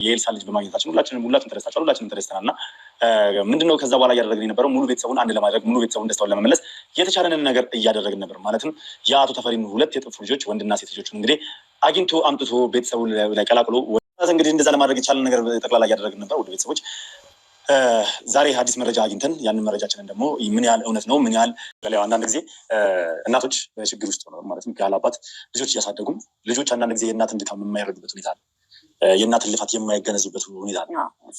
የኤልሳ ልጅ በማግኘታችን ሁላችንም ተደስታችኋል፣ ሁላችንም ተደስተናልና ምንድነው ከዛ በኋላ እያደረግን የነበረው ሙሉ ቤተሰቡን አንድ ለማድረግ ሙሉ ቤተሰቡን ደስታውን ለመመለስ የተቻለንን ነገር እያደረግን ነበር። ማለትም የአቶ ተፈሪን 2 የጥፉ ልጆች ወንድና ሴት ልጆችን እንግዲህ አግኝቶ አምጥቶ ቤተሰቡ ላይ ቀላቅሎ እንግዲህ እንደዛ ለማድረግ የቻለን ነገር ጠቅላላ እያደረግን ነበር። ወደ ቤተሰቦች ዛሬ አዲስ መረጃ አግኝተን ያንን መረጃችንን ደግሞ ምን ያህል እውነት ነው ምን ያህል አንዳንድ ጊዜ እናቶች በችግር ውስጥ ነው ማለትም ያለ አባት ልጆች እያሳደጉም ልጆች አንዳንድ ጊዜ የእናትን ድካም የማይረዱበት ሁኔታ አለ። የእናትን ልፋት የማይገነዙበት ሁኔታ አለ።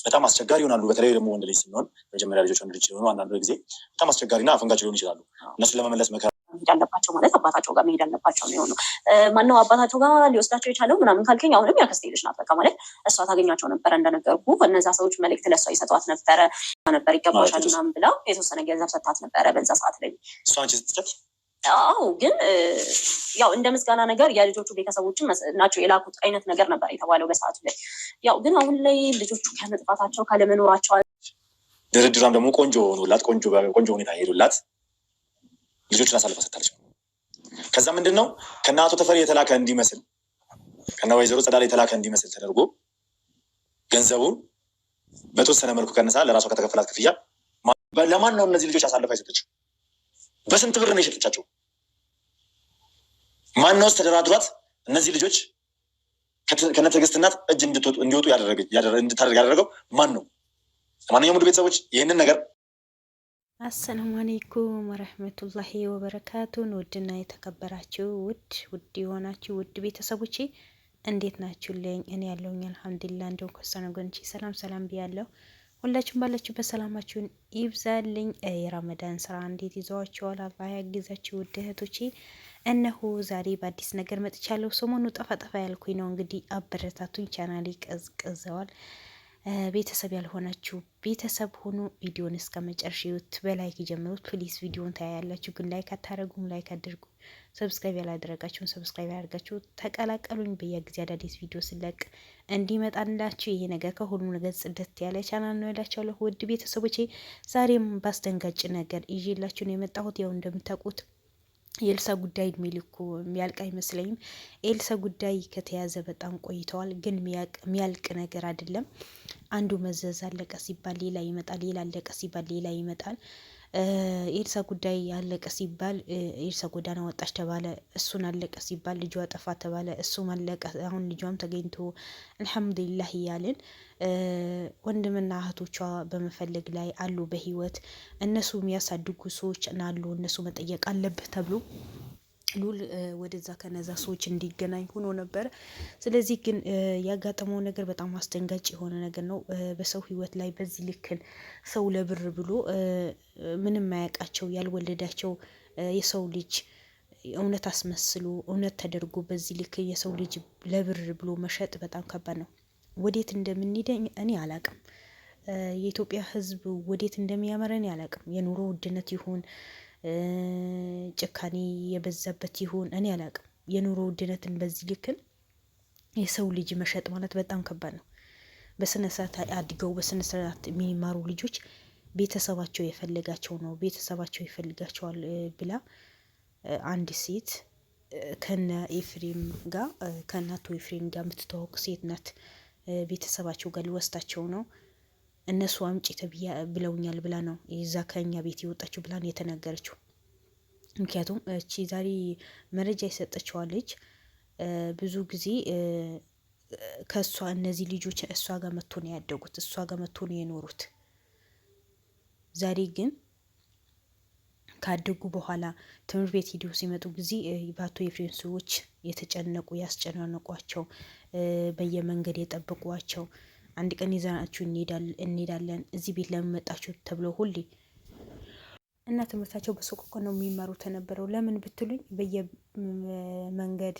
በጣም አስቸጋሪ ይሆናሉ። በተለይ ደግሞ ወንድ ልጅ ሲሆን መጀመሪያ ልጆች ወንድ ልጅ ሲሆኑ አንዳንድ ጊዜ በጣም አስቸጋሪና አፈንጋጭ ሊሆኑ ይችላሉ። እነሱን ለመመለስ መከራ መሄድ አለባቸው ማለት አባታቸው ጋር መሄድ አለባቸው ነው የሆነው። ማነው አባታቸው ጋር ሊወስዳቸው የቻለው ምናምን ካልከኝ አሁንም ያክስቴ ልጅ ናት። በቃ ማለት እሷ ታገኛቸው ነበረ እንደነገርኩ እነዛ ሰዎች መልእክት ለእሷ ይሰጧት ነበረ ይገባሻል ምናምን ብለው የተወሰነ ገንዘብ ሰጣት ነበረ በዛ ሰዓት ላይ እሷ አንቺ ስትጨት አዎ ግን ያው እንደ ምስጋና ነገር የልጆቹ ቤተሰቦችን ናቸው የላኩት አይነት ነገር ነበር የተባለው በሰዓቱ ላይ። ያው ግን አሁን ላይ ልጆቹ ከመጥፋታቸው ካለመኖራቸው ድርድሯም ደግሞ ቆንጆ ሆኖላት ቆንጆ ሁኔታ ሄዱላት ልጆችን አሳልፋ ሰጥታለች። ከዛ ምንድነው ከነ አቶ ተፈሪ የተላከ እንዲመስል ከነ ወይዘሮ ጸዳለ የተላከ እንዲመስል ተደርጎ ገንዘቡን በተወሰነ መልኩ ቀንሳ ለራሷ ከተከፈላት ክፍያ ለማን ነው እነዚህ ልጆች አሳልፋ የሰጠችው? በስንት ብር ነው የሸጠቻቸው? ማነውስ ተደራድሯት እነዚህ ልጆች ከነትዕግስት እናት እጅ እንዲወጡ እንድታደርግ ያደረገው ማን ነው? ለማንኛውም ውድ ቤተሰቦች ይህንን ነገር አሰላሙ አለይኩም ወረህመቱላሂ ወበረካቱን። ውድና የተከበራችሁ ውድ የሆናችሁ ውድ ቤተሰቦቼ እንዴት ናችሁልኝ? እኔ ያለሁኝ አልሐምዱሊላህ። እንደው ከሰነጎንቺ ሰላም ብያለሁ። ሁላችሁም ባላችሁበት ሰላማችሁን ይብዛልኝ። የረመዳን ስራ እንዴት ይዘዋችኋል? አላህ ያግዛችሁ ውድ እህቶቼ። እነሆ ዛሬ በአዲስ ነገር መጥቻለሁ። ሰሞኑ ጠፋ ያልኩኝ ነው እንግዲህ አበረታቱኝ። ቻናሌ ቀዝቅዘዋል። ቤተሰብ ያልሆናችሁ ቤተሰብ ሆኑ። ቪዲዮን እስከ መጨረሻ ይዩት። በላይክ ጀምሩት ፕሊዝ። ቪዲዮን ታያላችሁ ግን ላይክ አታረጉም። ላይክ አድርጉ። ሰብስክራይብ ያላደረጋችሁን ሰብስክራይብ ያደርጋችሁ ተቀላቀሉኝ። በየጊዜ አዳዲስ ቪዲዮ ስለቅ እንዲመጣላችሁ። ይሄ ነገር ከሁሉ ነገር ጽድት ያለ ቻናል ነው ያላችኋለሁ ውድ ቤተሰቦቼ። ዛሬም ባስደንጋጭ ነገር ይዤላችሁ ነው የመጣሁት። ያው እንደምታውቁት የኤልሳ ጉዳይ እድሜ ልኩ የሚያልቅ አይመስለኝም። ኤልሳ ጉዳይ ከተያዘ በጣም ቆይተዋል፣ ግን የሚያልቅ ነገር አይደለም። አንዱ መዘዝ አለቀ ሲባል ሌላ ይመጣል፣ ሌላ አለቀ ሲባል ሌላ ይመጣል። ኤልሳ ጉዳይ አለቀ ሲባል ኤልሳ ጎዳና ወጣች ተባለ፣ እሱን አለቀ ሲባል ልጇ ጠፋ ተባለ፣ እሱም አለቀ። አሁን ልጇም ተገኝቶ አልሐምዱሊላህ እያልን ወንድምና እህቶቿ በመፈለግ ላይ አሉ በህይወት። እነሱ የሚያሳድጉ ሰዎች አሉ፣ እነሱ መጠየቅ አለብህ ተብሎ ሉል ወደዛ ከነዛ ሰዎች እንዲገናኝ ሆኖ ነበር። ስለዚህ ግን ያጋጠመው ነገር በጣም አስደንጋጭ የሆነ ነገር ነው። በሰው ህይወት ላይ በዚህ ልክን ሰው ለብር ብሎ ምንም ማያውቃቸው ያልወለዳቸው የሰው ልጅ እውነት አስመስሎ እውነት ተደርጎ በዚህ ልክ የሰው ልጅ ለብር ብሎ መሸጥ በጣም ከባድ ነው። ወዴት እንደምንሄድ እኔ አላቅም። የኢትዮጵያ ህዝብ ወዴት እንደሚያመራ እኔ አላቅም። የኑሮ ውድነት ይሁን ጭካኔ የበዛበት ይሁን እኔ አላቅም። የኑሮ ውድነትን በዚህ ልክን የሰው ልጅ መሸጥ ማለት በጣም ከባድ ነው። በስነ ስርዓት አድገው በስነ ስርዓት የሚማሩ ልጆች ቤተሰባቸው የፈለጋቸው ነው፣ ቤተሰባቸው ይፈልጋቸዋል ብላ አንድ ሴት ከነ ኤፍሬም ጋር ከናቶ ኤፍሬም ጋር የምትተዋወቅ ሴት ናት። ቤተሰባቸው ጋር ሊወስዳቸው ነው። እነሱ አምጪ ብለውኛል ብላ ነው የዛ ከኛ ቤት የወጣችው ብላ ነው የተናገረችው። ምክንያቱም እቺ ዛሬ መረጃ የሰጠችዋለች ብዙ ጊዜ ከእሷ እነዚህ ልጆች እሷ ጋር መጥቶ ነው ያደጉት፣ እሷ ጋር መጥቶ ነው የኖሩት። ዛሬ ግን ካደጉ በኋላ ትምህርት ቤት ሂደው ሲመጡ ጊዜ በአቶ ኤፍሬም ሰዎች የተጨነቁ ያስጨናነቋቸው፣ በየመንገድ የጠበቋቸው አንድ ቀን ይዘናችሁ እንሄዳለን እዚህ ቤት ለምን መጣችሁ ተብለው ሁሌ እና ትምህርታቸው በሰቆቃ ነው የሚማሩት የነበረው። ለምን ብትሉኝ በየመንገድ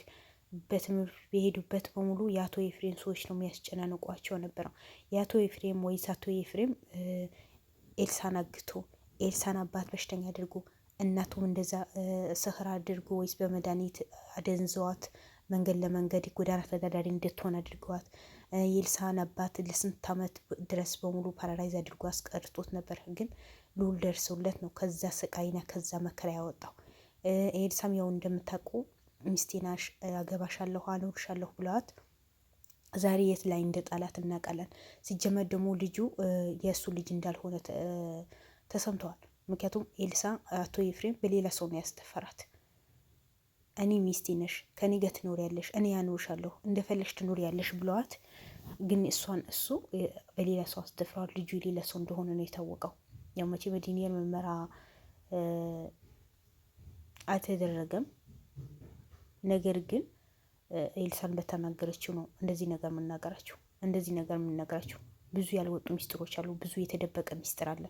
በትምህርት በሄዱበት በሙሉ የአቶ ኤፍሬም ሰዎች ነው የሚያስጨናንቋቸው ነበረው። የአቶ ኤፍሬም ወይስ አቶ ኤፍሬም ኤልሳን አግቶ ኤልሳን አባት በሽተኛ አድርጎ እናቱም እንደዛ ስህር አድርጎ ወይስ በመድኃኒት አደንዘዋት መንገድ ለመንገድ ጎዳና ተዳዳሪ እንድትሆን አድርገዋት የኤልሳን አባት ለስንት ዓመት ድረስ በሙሉ ፓራላይዝ አድርጎ አስቀርቶት ነበር። ግን ሉል ደርሰውለት ነው ከዛ ስቃይና ከዛ መከራ ያወጣው። ኤልሳም ያው እንደምታውቁ ሚስቴናሽ አገባሻለሁ አኖርሻለሁ ብለዋት ዛሬ የት ላይ እንደ ጣላት እናውቃለን። ሲጀመር ደግሞ ልጁ የእሱ ልጅ እንዳልሆነ ተሰምተዋል። ምክንያቱም ኤልሳ አቶ ኤፍሬም በሌላ ሰው ነው ያስደፈራት። እኔ ሚስቴ ነሽ፣ ከኔ ጋር ትኖሪያለሽ፣ እኔ ያኖርሻለሁ፣ እንደፈለሽ ትኖሪያለሽ ብለዋት፣ ግን እሱ በሌላ ሰው አስደፍረዋል። ልጁ የሌላ ሰው እንደሆነ ነው የታወቀው። ያው መቼ በዲኒየር ምርመራ አልተደረገም። ነገር ግን ኤልሳን በተናገረችው ነው እንደዚህ ነገር የምናገራቸው። ብዙ ያልወጡ ሚስጥሮች አሉ። ብዙ የተደበቀ ሚስጥር አለ።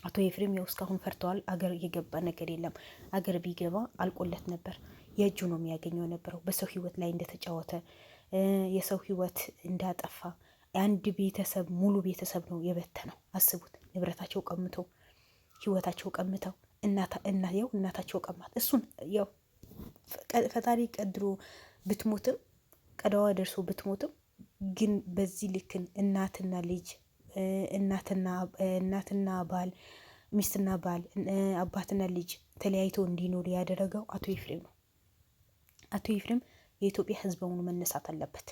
አቶ ኤፍሬም ያው እስካሁን ፈርተዋል። አገር የገባ ነገር የለም። አገር ቢገባ አልቆለት ነበር። የእጁ ነው የሚያገኘው የነበረው። በሰው ህይወት ላይ እንደተጫወተ የሰው ህይወት እንዳጠፋ አንድ ቤተሰብ ሙሉ ቤተሰብ ነው የበተነው። አስቡት። ንብረታቸው ቀምተው ህይወታቸው ቀምተው እናታቸው ቀማት። እሱን ያው ፈጣሪ ቀድሮ ብትሞትም ቀዳዋ ደርሶ ብትሞትም ግን በዚህ ልክን እናትና ልጅ እናትና ባል ሚስትና ባል አባትና ልጅ ተለያይተው እንዲኖሩ ያደረገው አቶ ኤፍሬም ነው። አቶ ኤፍሬም የኢትዮጵያ ህዝብ በሙሉ መነሳት አለበት።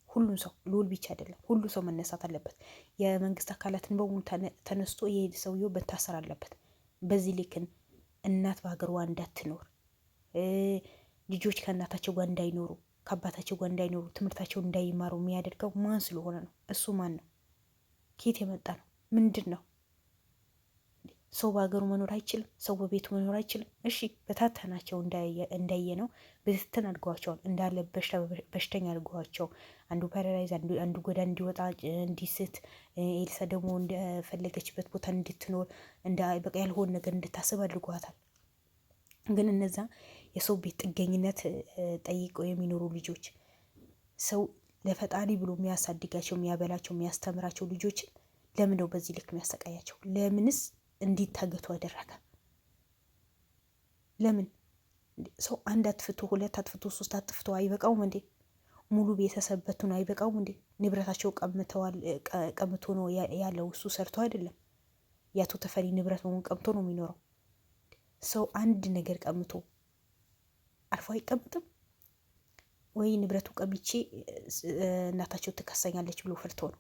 ሁሉም ሰው ልዑል ብቻ አይደለም፣ ሁሉ ሰው መነሳት አለበት። የመንግስት አካላትን በሙሉ ተነስቶ የሄድ ሰውየው መታሰር አለበት። በዚህ ልክን እናት በሀገሯ እንዳትኖር፣ ልጆች ከእናታቸው ጋር እንዳይኖሩ፣ ከአባታቸው ጋር እንዳይኖሩ፣ ትምህርታቸው እንዳይማሩ የሚያደርገው ማን ስለሆነ ነው? እሱ ማን ነው? ከየት የመጣ ነው? ምንድን ነው? ሰው በሀገሩ መኖር አይችልም? ሰው በቤቱ መኖር አይችልም? እሺ በታተናቸው እንዳየ ነው። በትትን አድርገዋቸዋል። እንዳለ በሽተኛ አድርገዋቸው፣ አንዱ ፓራላይዝ፣ አንዱ ጎዳ እንዲወጣ እንዲስት፣ ኤልሳ ደግሞ እንደፈለገችበት ቦታ እንድትኖር በቃ ያልሆን ነገር እንድታስብ አድርገዋታል። ግን እነዛ የሰው ቤት ጥገኝነት ጠይቀው የሚኖሩ ልጆች ሰው ለፈጣሪ ብሎ የሚያሳድጋቸው የሚያበላቸው የሚያስተምራቸው ልጆችን ለምን ነው በዚህ ልክ የሚያሰቃያቸው? ለምንስ እንዲታገቱ አደረገ? ለምን ሰው አንድ አጥፍቶ ሁለት አጥፍቶ ሶስት አጥፍቶ አይበቃውም እንዴ? ሙሉ ቤተሰብ በቱን አይበቃውም እንዴ? ንብረታቸው ቀምቶ ነው ያለው። እሱ ሰርቶ አይደለም። የአቶ ተፈሪ ንብረት በሙሉ ቀምቶ ነው የሚኖረው። ሰው አንድ ነገር ቀምቶ አርፎ አይቀምጥም ወይ? ንብረቱ ቀምቼ እናታቸው ትከሰኛለች ብሎ ፈርቶ ነው?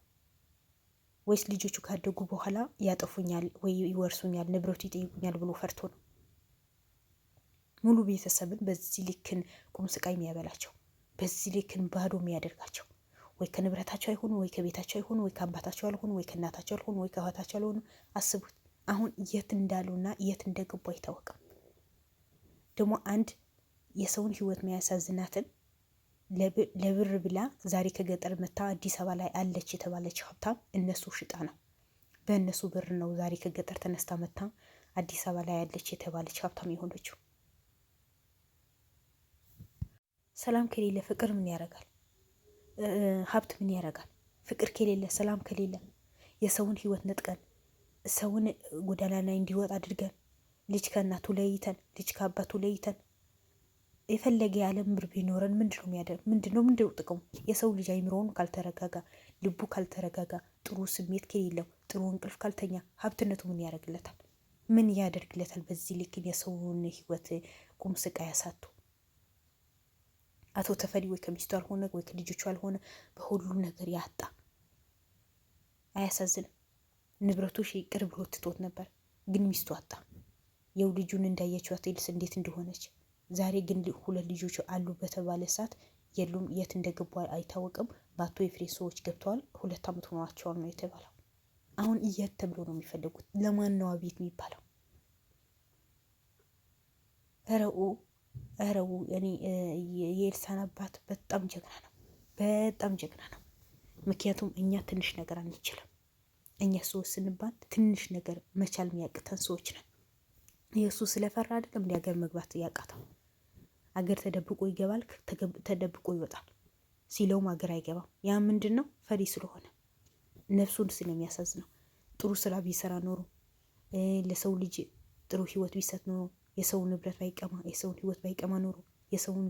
ወይስ ልጆቹ ካደጉ በኋላ ያጠፉኛል ወይ ይወርሱኛል፣ ንብረቱ ይጠይቁኛል ብሎ ፈርቶ ነው? ሙሉ ቤተሰብን በዚህ ልክን ቁም ስቃይ የሚያበላቸው፣ በዚህ ልክን ባዶ የሚያደርጋቸው፣ ወይ ከንብረታቸው አይሆኑ፣ ወይ ከቤታቸው አይሆኑ፣ ወይ ከአባታቸው አልሆኑ፣ ወይ ከእናታቸው አልሆኑ፣ ወይ ከእህታቸው አልሆኑ። አስቡት። አሁን የት እንዳሉና የት እንደገቡ አይታወቅም። ደግሞ አንድ የሰውን ህይወት የሚያሳዝናትን ለብር ብላ ዛሬ ከገጠር መታ አዲስ አበባ ላይ አለች የተባለች ሀብታም እነሱ ሽጣ ነው። በእነሱ ብር ነው ዛሬ ከገጠር ተነስታ መታ አዲስ አበባ ላይ አለች የተባለች ሀብታም የሆነችው። ሰላም ከሌለ ፍቅር ምን ያደርጋል? ሀብት ምን ያደርጋል? ፍቅር ከሌለ ሰላም ከሌለ የሰውን ህይወት ነጥቀን ሰውን ጎዳና ላይ እንዲወጣ አድርገን ልጅ ከእናቱ ለይተን ልጅ ከአባቱ ለይተን የፈለገ የዓለም ብር ቢኖረን ምንድነው የሚያደርግ? ምንድነው ጥቅሙ? የሰው ልጅ አይምሮውን ካልተረጋጋ፣ ልቡ ካልተረጋጋ፣ ጥሩ ስሜት ከሌለው፣ ጥሩ እንቅልፍ ካልተኛ ሀብትነቱ ምን ያደርግለታል? ምን ያደርግለታል? በዚህ ልክ የሰውን ህይወት ቁም ስቃይ ያሳቱ። አቶ ተፈሪ ወይ ከሚስቱ አልሆነ ወይ ከልጆቹ አልሆነ፣ በሁሉም ነገር ያጣ። አያሳዝንም? ንብረቱ ቅርብ ብሎ ትቶት ነበር፣ ግን ሚስቱ አጣ። የው ልጁን እንዳያችኋት ኤልስ እንዴት እንደሆነች። ዛሬ ግን ሁለት ልጆች አሉ በተባለ ሰዓት የሉም። የት እንደገቡ አይታወቅም። በአቶ ኤፍሬም ሰዎች ገብተዋል። 2 ዓመት ሆኗቸዋል ነው የተባለው። አሁን የት ተብሎ ነው የሚፈለጉት? ለማን ነው አቤት የሚባለው? ረው እኔ የኤልሳን አባት በጣም ጀግና ነው፣ በጣም ጀግና ነው። ምክንያቱም እኛ ትንሽ ነገር አንችልም። እኛ ሰዎች ስንባል ትንሽ ነገር መቻል የሚያቅተን ሰዎች ነን። የእሱ ስለፈራ አይደለም ሀገር መግባት ያቃተው። አገር ተደብቆ ይገባል፣ ተደብቆ ይወጣል። ሲለውም አገር አይገባም። ያ ምንድን ነው? ፈሪ ስለሆነ ነፍሱን ስለሚያሳዝነው። ጥሩ ስራ ቢሰራ ኖሮ ለሰው ልጅ ጥሩ ህይወት ቢሰጥ ኖሮ የሰውን ንብረት ባይቀማ፣ የሰውን ህይወት ባይቀማ ኖሮ የሰውን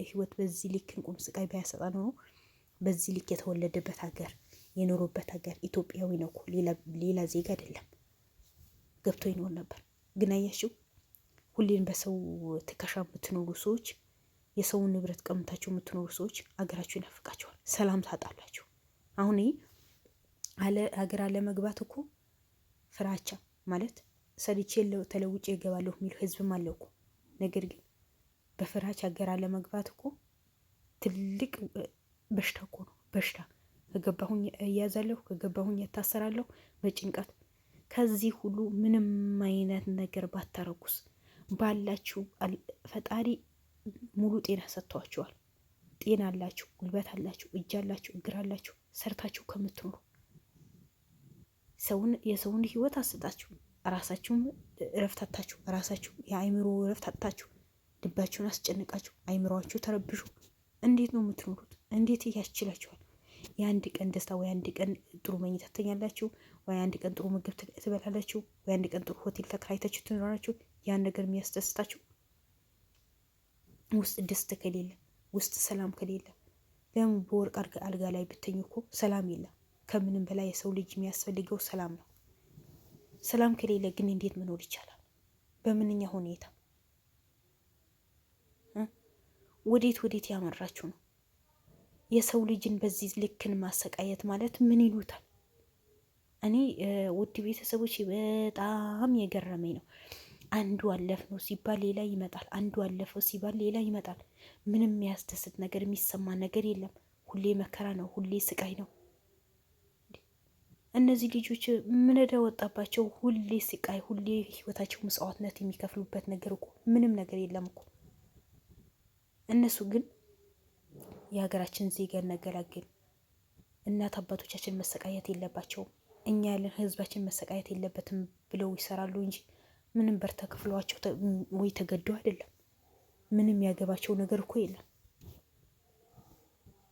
ህይወት በዚህ ልክ ቁም ስቃይ ባያሰጣ ኖሮ በዚህ ልክ የተወለደበት ሀገር የኖረበት ሀገር ኢትዮጵያዊ ነው እኮ ሌላ ዜጋ አይደለም። ገብቶ ይኖር ነበር። ግን አያችሁ፣ ሁሌን በሰው ትከሻ የምትኖሩ ሰዎች የሰውን ንብረት ቀምታችሁ የምትኖሩ ሰዎች አገራችሁ ይናፍቃችኋል። ሰላም ታጣላችሁ። አሁን ሀገር አለመግባት እኮ ፍራቻ ማለት ሰልቼ ተለውጬ እገባለሁ የሚል ህዝብም አለ እኮ። ነገር ግን በፍራቻ ሀገር አለመግባት እኮ ትልቅ በሽታ እኮ ነው። በሽታ ከገባሁኝ እያዛለሁ፣ ከገባሁኝ እታሰራለሁ በጭንቀት። ከዚህ ሁሉ ምንም አይነት ነገር ባታረጉስ ባላችሁ ፈጣሪ ሙሉ ጤና ሰጥቷችኋል። ጤና አላችሁ፣ ጉልበት አላችሁ፣ እጅ አላችሁ፣ እግር አላችሁ። ሰርታችሁ ከምትኖሩ የሰውን ህይወት አስጣችሁ ራሳችሁም እረፍት አጣችሁ፣ ራሳችሁ የአእምሮ እረፍት አጣችሁ፣ ልባችሁን አስጨንቃችሁ አይምሯችሁ ተረብሹ። እንዴት ነው የምትኖሩት? እንዴት ያስችላችኋል? የአንድ ቀን ደስታ ወይ አንድ ቀን ጥሩ መኝታ ትተኛላችሁ፣ ወይ አንድ ቀን ጥሩ ምግብ ትበላላችሁ፣ ወይ አንድ ቀን ጥሩ ሆቴል ተከራይታችሁ ትኖራችሁ። ያን ነገር የሚያስደስታችሁ ውስጥ ደስታ ከሌለ፣ ውስጥ ሰላም ከሌለ፣ ለምን በወርቅ አልጋ ላይ ብተኙ እኮ ሰላም የለም። ከምንም በላይ የሰው ልጅ የሚያስፈልገው ሰላም ነው። ሰላም ከሌለ ግን እንዴት መኖር ይቻላል? በምንኛ ሁኔታ? ወዴት ያመራችሁ ነው? የሰው ልጅን በዚህ ልክን ማሰቃየት ማለት ምን ይሉታል? እኔ ውድ ቤተሰቦች በጣም የገረመኝ ነው። አንዱ አለፍ ነው ሲባል ሌላ ይመጣል። አንዱ አለፈው ሲባል ሌላ ይመጣል። ምንም የሚያስደስት ነገር የሚሰማ ነገር የለም። ሁሌ መከራ ነው፣ ሁሌ ስቃይ ነው። እነዚህ ልጆች ምን ዕዳ ወጣባቸው? ሁሌ ስቃይ፣ ሁሌ ህይወታቸው መስዋዕትነት የሚከፍሉበት ነገር እኮ ምንም ነገር የለም እኮ። እነሱ ግን የሀገራችን ዜጋ እናገላግል፣ እናት አባቶቻችን መሰቃየት የለባቸውም፣ እኛ ያለን ህዝባችን መሰቃየት የለበትም ብለው ይሰራሉ እንጂ ምንም በር ተከፍሏቸው ወይ ተገደው አይደለም። ምንም ያገባቸው ነገር እኮ የለም።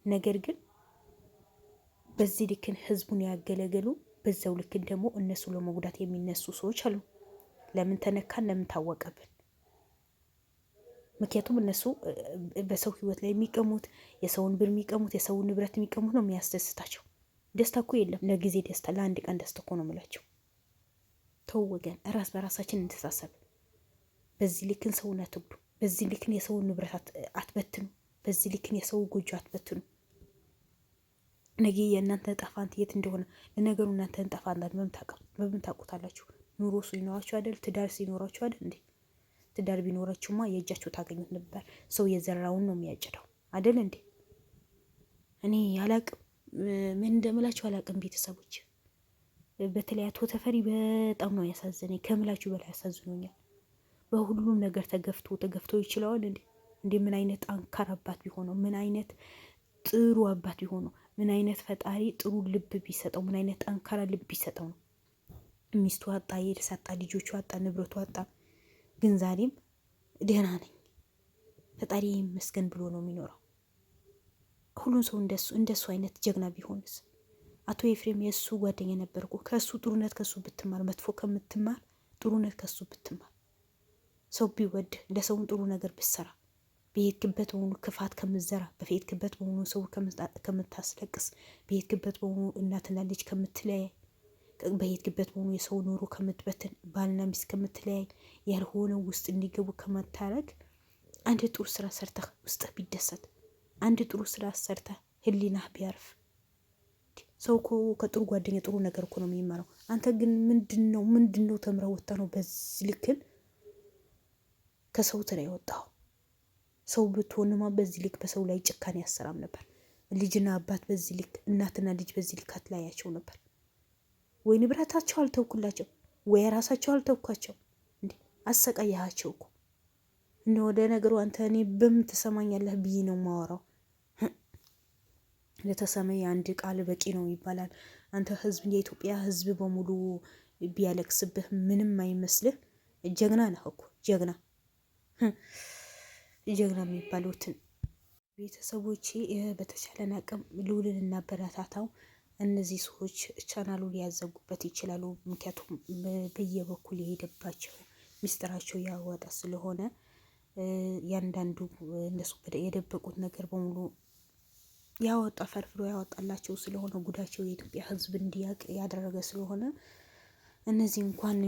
ነገር ግን በዚህ ልክን ህዝቡን ያገለገሉ፣ በዛው ልክን ደግሞ እነሱ ለመጉዳት የሚነሱ ሰዎች አሉ። ለምን ተነካን? ለምን ታወቀብን? ምክንያቱም እነሱ በሰው ህይወት ላይ የሚቀሙት፣ የሰውን ብር የሚቀሙት፣ የሰውን ንብረት የሚቀሙት ነው የሚያስደስታቸው። ደስታ እኮ የለም። ለጊዜ ደስታ፣ ለአንድ ቀን ደስታ እኮ ነው የምላቸው። ተው ወገን፣ ራስ በራሳችን እንተሳሰብ። በዚህ ልክን ሰውን አትጉዱ። በዚህ ልክን የሰውን ንብረት አትበትኑ። በዚህ ልክን የሰው ጎጆ አትበትኑ። ነገ የእናንተ ጠፋንት የት እንደሆነ ለነገሩ እናንተ ጠፋንት በምን ታውቁታላችሁ? ኑሮ ሲኖራችሁ አይደል? ትዳር ሲኖራችሁ አይደል እንዴ? ትዳር ቢኖራችሁማ የእጃችሁ ታገኙት ነበር። ሰው የዘራውን ነው የሚያጭደው አይደል እንዴ? እኔ አላቅም፣ ምን እንደምላችሁ አላቅም ቤተሰቦች። በተለይ አቶ ተፈሪ በጣም ነው ያሳዘነኝ፣ ከምላችሁ በላይ ያሳዝኖኛል። በሁሉም ነገር ተገፍቶ ይችለዋል እንዴ? ምን አይነት ጠንካራ አባት ቢሆነው፣ ምን አይነት ጥሩ አባት ቢሆነው፣ ምን አይነት ፈጣሪ ጥሩ ልብ ቢሰጠው፣ ምን አይነት ጠንካራ ልብ ቢሰጠው ነው። ሚስቱ አጣ፣ የልጅ አጣ፣ ልጆቹ አጣ፣ ንብረቱ አጣ። ግን ዛሬም ደህና ነኝ ፈጣሪ ይመስገን ብሎ ነው የሚኖረው። ሁሉም ሰው እንደሱ አይነት ጀግና ቢሆንስ? አቶ ኤፍሬም የእሱ ጓደኛ ነበርኩ። ከእሱ ጥሩነት ከሱ ብትማር፣ መጥፎ ከምትማር ጥሩነት ከሱ ብትማር፣ ሰው ቢወድ ለሰውን ጥሩ ነገር ብትሰራ፣ በሄድክበት በሆኑ ክፋት ከምትዘራ፣ በሄድክበት በሆኑ ሰው ከምታስለቅስ፣ በሄድክበት በሆኑ እናትና ልጅ ከምትለያይ፣ በሄድክበት በሆኑ የሰው ኑሮ ከምትበትን፣ ባልና ሚስት ከምትለያይ፣ ያልሆነ ውስጥ እንዲገቡ ከመታረግ አንድ ጥሩ ስራ ሰርተህ ውስጥህ ቢደሰት፣ አንድ ጥሩ ስራ ሰርተህ ህሊናህ ቢያርፍ። ሰው እኮ ከጥሩ ጓደኛ ጥሩ ነገር እኮ ነው የሚማረው። አንተ ግን ምንድነው ተምረህ ወጣ ነው በዚህ ልክን ከሰው ተራ የወጣው? ሰው ብትሆንማ በዚህ ልክ በሰው ላይ ጭካኔ ያሰራም ነበር። ልጅና አባት በዚህ ልክ፣ እናትና ልጅ በዚህ ልክ አትለያያቸው ነበር ወይ? ንብረታቸው አልተውኩላቸው ወይ ራሳቸው አልተውኳቸው እንዴ? አሰቃያቸው እኮ እንደ ወደ ነገሩ አንተ እኔ በምን ትሰማኛለህ ብዬ ነው ማወራው። ለተሰማይ አንድ ቃል በቂ ነው ይባላል። አንተ ህዝብ፣ የኢትዮጵያ ህዝብ በሙሉ ቢያለቅስብህ ምንም አይመስልህ። ጀግና ነህ እኮ ጀግና የሚባሉትን ቤተሰቦቼ በተቻለን አቅም ልውልን እናበረታታው። እነዚህ ሰዎች ቻናሉ ሊያዘጉበት ይችላሉ። ምክንያቱም በየበኩል የሄደባቸው ሚስጥራቸው ያወጣ ስለሆነ ያንዳንዱ እነሱ የደበቁት ነገር በሙሉ ያወጣ ፈርፍሮ ያወጣላቸው ስለሆነ ጉዳቸው የኢትዮጵያ ህዝብ እንዲያውቅ ያደረገ ስለሆነ እነዚህ እንኳን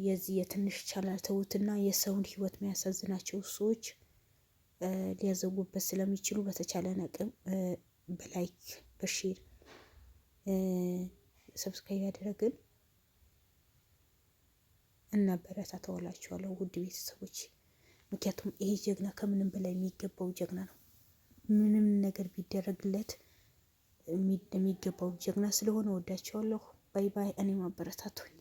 የዚህ የትንሽ ቻናል ተውትና የሰውን ህይወት የሚያሳዝናቸው ሰዎች ሊያዘጉበት ስለሚችሉ በተቻለን አቅም በላይክ በሼር ሰብስክራይብ ያደረግን እናበረታታላችኋለሁ ውድ ቤተሰቦች። ምክንያቱም ይሄ ጀግና ከምንም በላይ የሚገባው ጀግና ነው። ምንም ነገር ቢደረግለት የሚገባው ጀግና ስለሆነ ወዳቸዋለሁ። ባይ ባይ። እኔ ማበረታቱኝ